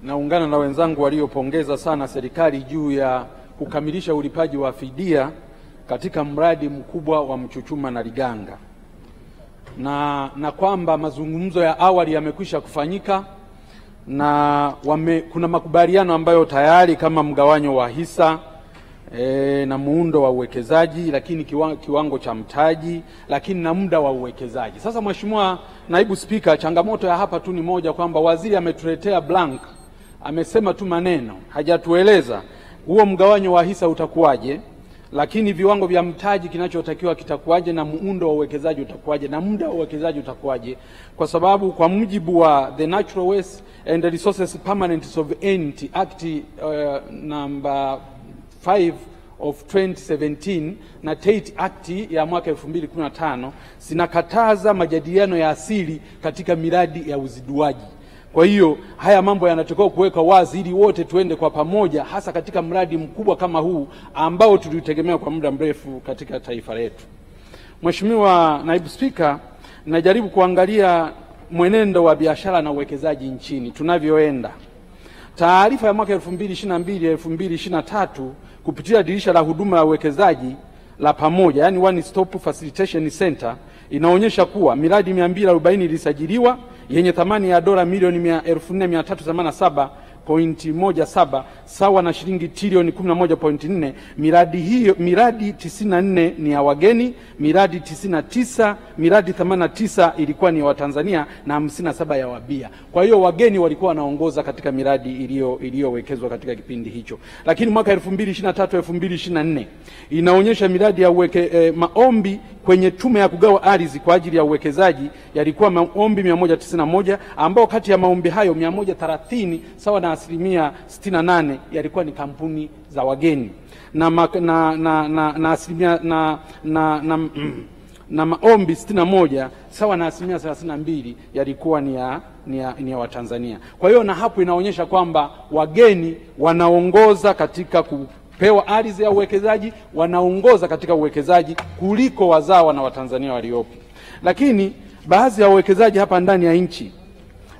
Naungana na wenzangu waliopongeza sana serikali juu ya kukamilisha ulipaji wa fidia katika mradi mkubwa wa Mchuchuma na Liganga, na kwamba mazungumzo ya awali yamekwisha kufanyika na kuna makubaliano ambayo tayari kama mgawanyo wa hisa na muundo wa uwekezaji, lakini kiwango cha mtaji, lakini na muda wa uwekezaji. Sasa Mheshimiwa Naibu Spika, changamoto ya hapa tu ni moja, kwamba waziri ametuletea blank, amesema tu maneno, hajatueleza huo mgawanyo wa hisa utakuwaje, lakini viwango vya mtaji kinachotakiwa kitakuwaje, na muundo wa uwekezaji utakuwaje, na muda wa uwekezaji utakuwaje. Kwa sababu kwa mujibu wa The Natural Waste and Resources Permanent Sovereignty Act number 5 of 2017 na Tate Act ya mwaka 2015 zinakataza majadiliano ya asili katika miradi ya uziduaji. Kwa hiyo haya mambo yanatakiwa kuweka wazi ili wote tuende kwa pamoja, hasa katika mradi mkubwa kama huu ambao tulitegemea kwa muda mrefu katika taifa letu. Mheshimiwa Naibu Spika, najaribu kuangalia mwenendo wa biashara na uwekezaji nchini tunavyoenda. Taarifa ya mwaka 2022-2023 kupitia dirisha la huduma ya uwekezaji la pamoja, yani One Stop Facilitation Center, inaonyesha kuwa miradi 240 ilisajiliwa yenye thamani ya dola milioni 14,387.17 sawa na shilingi trilioni 11.4. Miradi 94 ni ya wageni, miradi 89 ilikuwa ni ya Watanzania na 57 ya wabia. Kwa hiyo wageni walikuwa wanaongoza katika miradi iliyowekezwa katika kipindi hicho. Lakini mwaka 2023-2024 inaonyesha miradi ya maombi kwenye tume ya kugawa ardhi kwa ajili ya uwekezaji yalikuwa maombi 191, ambao kati ya maombi hayo 130 sawa na 68% yalikuwa ni kampuni za wageni, na maombi 61 sawa na 32% yalikuwa ni ya Watanzania. Kwa hiyo na hapo inaonyesha kwamba wageni wanaongoza katika kupewa ardhi ya uwekezaji, wanaongoza katika uwekezaji kuliko wazawa na Watanzania waliopo. Lakini baadhi ya wawekezaji hapa ndani ya nchi,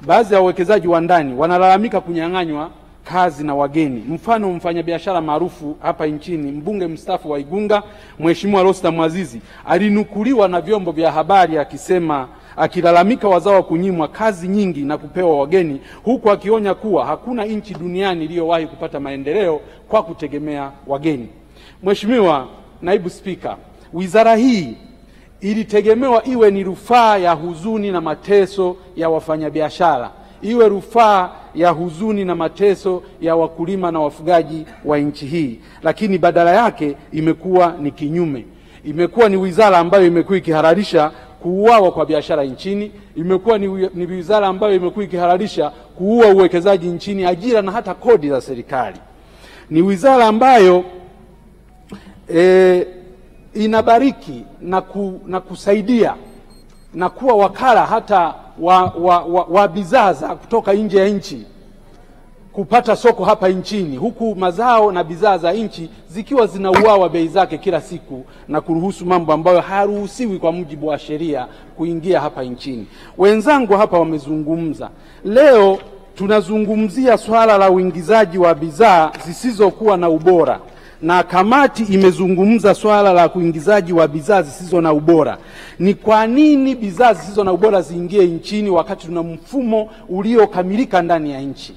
baadhi ya wawekezaji wa ndani wanalalamika kunyang'anywa kazi na wageni. Mfano, mfanyabiashara maarufu hapa nchini, mbunge mstaafu wa Igunga, Mheshimiwa Rostam Azizi, alinukuliwa na vyombo vya habari akilalamika wazawa kunyimwa kazi nyingi na kupewa wageni, huku akionya kuwa hakuna nchi duniani iliyowahi kupata maendeleo kwa kutegemea wageni. Mheshimiwa Naibu Spika, wizara hii ilitegemewa iwe ni rufaa ya huzuni na mateso ya wafanyabiashara, iwe rufaa ya huzuni na mateso ya wakulima na wafugaji wa nchi hii, lakini badala yake imekuwa ni kinyume. Imekuwa ni wizara ambayo imekuwa ikihalalisha kuuawa kwa biashara nchini, imekuwa ni wizara ambayo imekuwa ikihalalisha kuua uwekezaji nchini, ajira na hata kodi za serikali. Ni wizara ambayo inabariki na kusaidia na kuwa wakala hata wa bidhaa za kutoka nje ya nchi kupata soko hapa nchini, huku mazao na bidhaa za nchi zikiwa zinauawa bei zake kila siku na kuruhusu mambo ambayo hayaruhusiwi kwa mujibu wa sheria kuingia hapa nchini. Wenzangu hapa wamezungumza. Leo tunazungumzia swala la uingizaji wa bidhaa zisizokuwa na ubora, na kamati imezungumza swala la kuingizaji wa bidhaa zisizo na ubora. Ni kwa nini bidhaa zisizo na ubora ziingie nchini wakati tuna mfumo uliokamilika ndani ya nchi?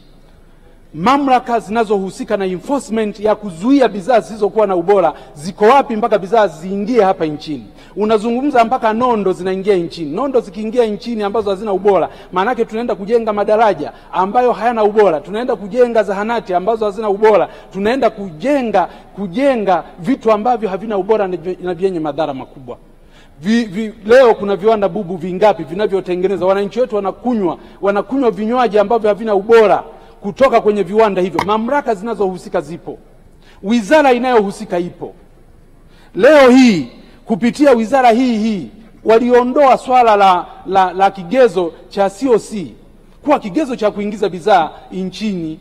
Mamlaka zinazohusika na enforcement ya kuzuia bidhaa zisizokuwa na ubora ziko wapi mpaka bidhaa ziingie hapa nchini? Unazungumza mpaka nondo zinaingia nchini. Nondo zikiingia nchini ambazo hazina ubora, maana yake tunaenda kujenga madaraja ambayo hayana ubora, tunaenda kujenga zahanati ambazo hazina ubora, tunaenda kujenga vitu ambavyo havina ubora na vyenye madhara makubwa. Leo kuna viwanda bubu vingapi vinavyotengeneza, wananchi wetu wanakunywa vinywaji ambavyo havina ubora kutoka kwenye viwanda hivyo. Mamlaka zinazohusika zipo, wizara inayohusika ipo. Leo hii kupitia wizara hii waliondoa swala la kigezo cha COC kuwa kigezo cha kuingiza bidhaa nchini,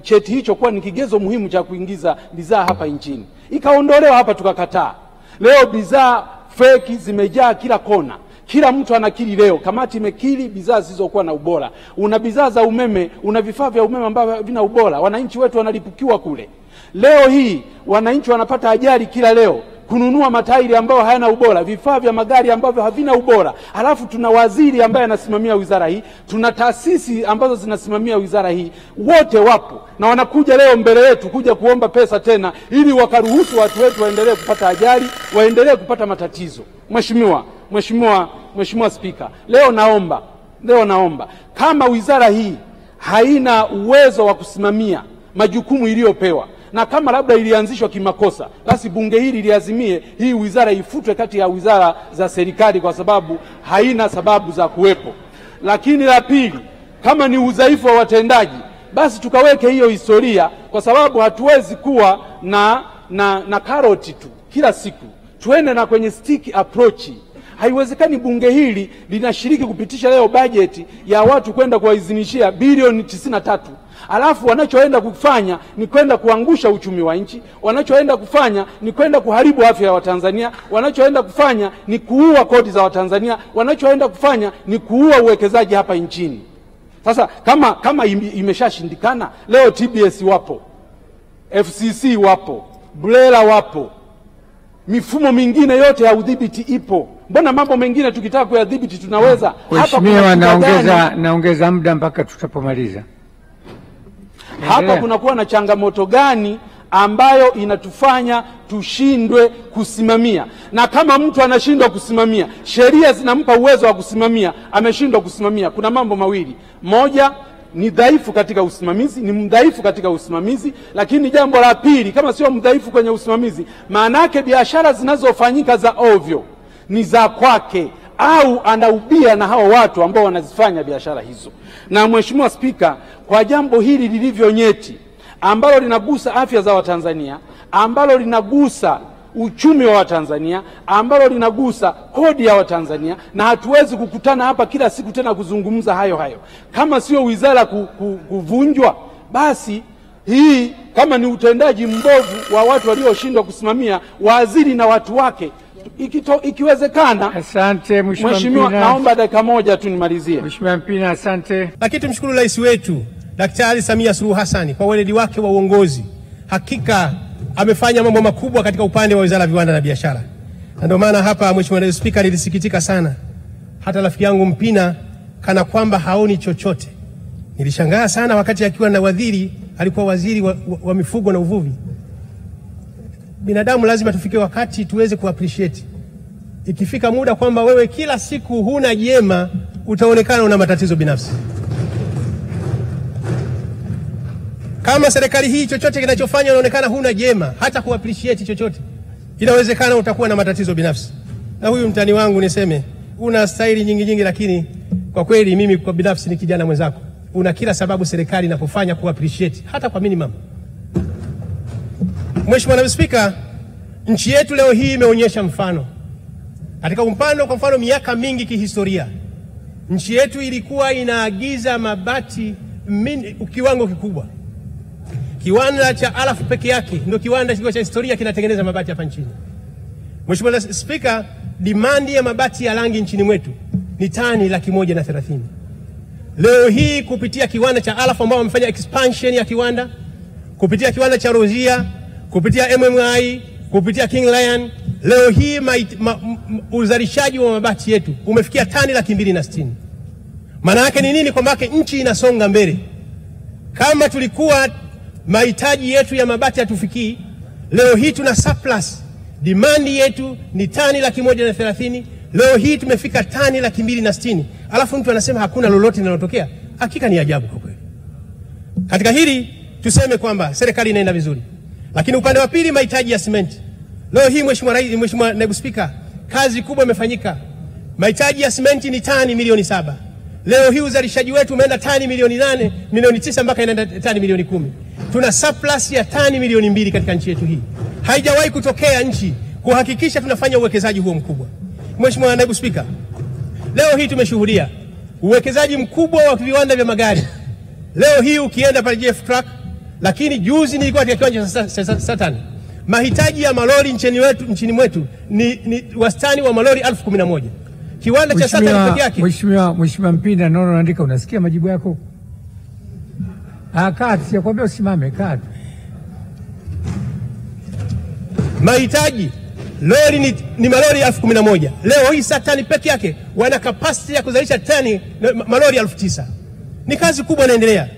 cheti hicho kuwa ni kigezo muhimu cha kuingiza bidhaa hapa nchini. Ikaondolewa hapa, tukakataa. Leo bidhaa feki zimejaa kila kona. Kila mtu anakiri leo, kamati imekiri bidhaa zisizokuwa na ubora. Una bidhaa za umeme, una vifaa vya umeme ambavyo havina ubora. Wananchi wetu wanalipukiwa kule. Leo hii wananchi wanapata ajali kila leo. Kununua matairi ambayo hayana ubora, vifaa vya magari ambavyo havina ubora. Halafu tuna waziri ambaye anasimamia wizara hii, tuna taasisi ambazo zinasimamia wizara hii, wote wapo na wanakuja leo mbele yetu kuja kuomba pesa tena ili wakaruhusu watu wetu waendelee kupata ajali, waendelee kupata matatizo. Mheshimiwa Spika, leo naomba kama wizara hii haina uwezo wa kusimamia majukumu iliyopewa, na kama labda ilianzishwa kimakosa, basi bunge hili liazimie hii wizara ifutwe kati ya wizara za serikali kwa sababu haina sababu za kuwepo. Lakini la pili, kama ni udhaifu wa watendaji, basi tukaweke hiyo historia, kwa sababu hatuwezi kuwa na karoti tu kila siku. Tuende na kwenye stick approach. Haiwezekani bunge hili linashiriki kupitisha leo bajeti ya watu kwenda kuwaidhinishia bilioni 93. Alafu wanachoenda kufanya ni kwenda kuangusha uchumi wa nchi, wanachoenda kufanya ni kwenda kuharibu afya ya Watanzania, wanachoenda kufanya ni kuua kodi za Watanzania, wanachoenda kufanya ni kuua uwekezaji hapa nchini. Sasa kama imeshashindikana, leo TBS wapo, FCC wapo, BRELA wapo, mifumo mingine yote ya udhibiti ipo. Mbona mambo mengine tukitaka kuyadhibiti tunaweza? Mheshimiwa, naongeza muda mpaka tutapomaliza. Hapa kunakuwa na changamoto gani ambayo inatufanya tushindwe kusimamia? Na kama mtu anashindwa kusimamia, sheria zinampa uwezo wa kusimamia, ameshindwa kusimamia, kuna mambo mawili. Moja, ni dhaifu katika usimamizi, ni mdhaifu katika usimamizi. Lakini jambo la pili, kama sio mdhaifu kwenye usimamizi, maana yake biashara zinazofanyika za ovyo ni za kwake, au anaubia na hao watu ambao wanazifanya biashara hizo. Na Mheshimiwa Spika, kwa jambo hili lilivyo nyeti, ambalo linagusa afya za Watanzania, ambalo linagusa uchumi wa Watanzania, ambalo linagusa kodi ya Watanzania, na hatuwezi kukutana hapa kila siku tena kuzungumza hayo. Kama sio wizara kuvunjwa, basi hii kama ni utendaji mbovu wa watu walioshindwa kusimamia, waziri na watu wake, ikiwezekana. Asante Mheshimiwa, naomba dakika moja tu nimalizie. Mheshimiwa Mpina, asante. Lakini tumshukuru rais wetu Daktari Samia Suluhu Hassan kwa weledi wake wa uongozi. Hakika amefanya mambo makubwa katika upande wa Wizara ya Viwanda na Biashara. Na ndio maana hapa, Mheshimiwa Naibu Spika, nilisikitika sana. Hata rafiki yangu Mpina kana kwamba haoni chochote. Nilishangaa sana wakati akiwa na alikuwa waziri wa mifugo na uvuvi. Binadamu lazima tufike wakati tuweze kuappreciate. Ikifika muda kwamba wewe kila siku huna jema, utaonekana una matatizo binafsi. Kama serikali hii chochote kinachofanya unaonekana huna jema, hata kuappreciate chochote, inawezekana utakuwa na matatizo binafsi. Na huyu mtani wangu niseme, una staili nyingi, lakini kwa kweli mimi kwa binafsi ni kijana mwenzako. Una kila sababu serikali inapofanya kuappreciate hata kwa minimum. Mheshimiwa Naibu Spika, nchi yetu leo hii imeonyesha mfano. Katika kwa mfano miaka mingi kihistoria, nchi yetu ilikuwa inaagiza mabati kiwango kikubwa. Kiwanda cha Alaf peke yake ndio kiwanda cha historia kinatengeneza mabati hapa nchini. Mheshimiwa Naibu Spika, demand ya mabati ya rangi nchini mwetu ni tani 130,000. Leo hii kupitia kiwanda cha Alaf ambao wamefanya expansion ya kiwanda, kupitia kiwanda cha Rozia, kupitia MMI, kupitia King Lion, leo hii uzalishaji wa mabati yetu umefikia tani 260,000. Maana yake ni nini? Kwamba nchi inasonga mbele. Kama tulikuwa mahitaji yetu ya mabati hatufikii, leo hii tuna surplus. Demand yetu ni tani 130,000, leo hii tumefika tani 260,000. Alafu mtu anasema hakuna lolote linalotokea. Hakika ni ajabu kwa kweli. Katika hili tuseme kwamba serikali inaenda vizuri. Lakini upande wa pili, mahitaji ya simenti. Leo hii Mheshimiwa Naibu Spika, kazi kubwa imefanyika. Mahitaji ya simenti ni tani milioni 7. Leo hii uzalishaji wetu umeenda tani milioni 8, milioni 9 mpaka inaenda tani milioni 10. Tuna surplus ya tani milioni 2 katika nchi yetu hii. Haijawahi kutokea nchi kuhakikisha tunafanya uwekezaji huo mkubwa. Mheshimiwa Naibu Spika, leo hii tumeshuhudia uwekezaji mkubwa wa viwanda vya magari. Leo hii ukienda pale JF Truck, lakini juzi nilikuwa katika kiwanja cha Saturn. Mahitaji ya malori nchini mwetu ni wastani wa malori 11,000. Kiwanda cha Satan peke yake. Mheshimiwa Mpina, naona unaandika, unasikia majibu yako? Kaa, sikwambia usimame, kaa. Mahitaji lori ni malori 11,000. Leo hii Satan peke yake wana capacity ya kuzalisha tani malori 9,000. Ni kazi kubwa inaendelea.